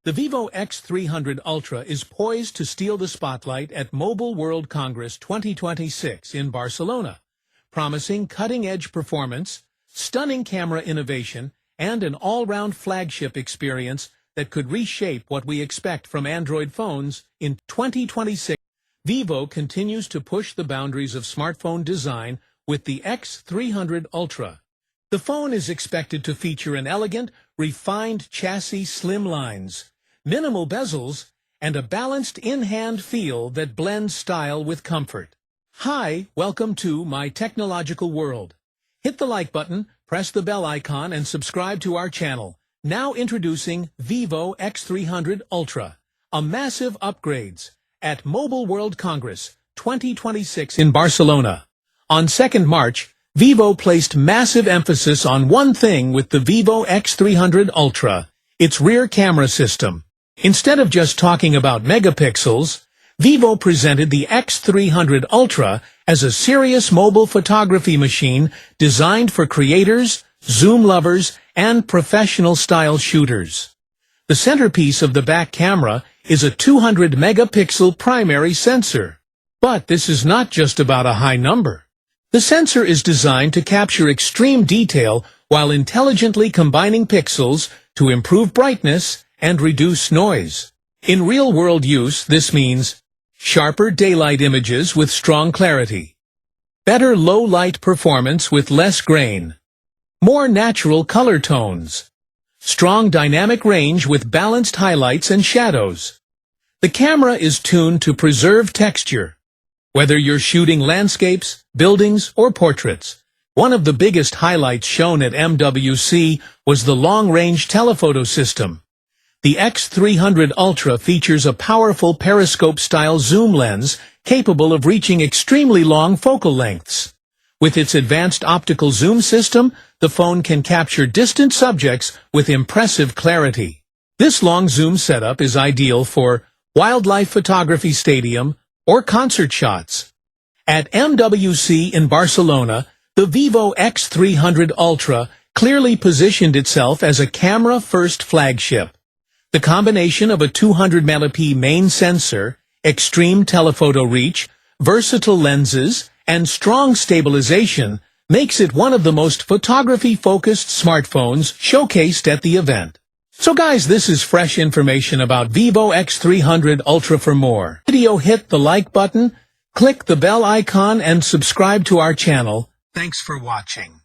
The Vivo X300 Ultra is poised to steal the spotlight at Mobile World Congress 2026 in Barcelona, promising cutting-edge performance, stunning camera innovation, and an all-round flagship experience that could reshape what we expect from Android phones in 2026. Vivo continues to push the boundaries of smartphone design with the X300 Ultra. The phone is expected to feature an elegant, refined chassis, slim lines, minimal bezels, and a balanced in-hand feel that blends style with comfort. Hi, welcome to my technological world. Hit the like button, press the bell icon, and subscribe to our channel. Now introducing Vivo X300 Ultra, a massive upgrades at Mobile World Congress 2026 in Barcelona. On 2nd March, Vivo placed massive emphasis on one thing with the Vivo X300 Ultra, its rear camera system. Instead of just talking about megapixels, Vivo presented the X300 Ultra as a serious mobile photography machine designed for creators, zoom lovers, and professional-style shooters. The centerpiece of the back camera is a 200-megapixel primary sensor. But this is not just about a high number. The sensor is designed to capture extreme detail while intelligently combining pixels to improve brightness and reduce noise. In real-world use, this means sharper daylight images with strong clarity, better low-light performance with less grain, more natural color tones, strong dynamic range with balanced highlights and shadows. The camera is tuned to preserve texture, whether you're shooting landscapes, buildings, or portraits. One of the biggest highlights shown at MWC was the long-range telephoto system. The X300 Ultra features a powerful periscope-style zoom lens capable of reaching extremely long focal lengths. With its advanced optical zoom system, the phone can capture distant subjects with impressive clarity. This long zoom setup is ideal for wildlife photography, stadium, or concert shots. At MWC in Barcelona, the Vivo X300 Ultra clearly positioned itself as a camera-first flagship. The combination of a 200-megapixel main sensor, extreme telephoto reach, versatile lenses, and strong stabilization makes it one of the most photography-focused smartphones showcased at the event. So guys, this is fresh information about Vivo X300 Ultra. For more video, hit the like button, click the bell icon, and subscribe to our channel. Thanks for watching.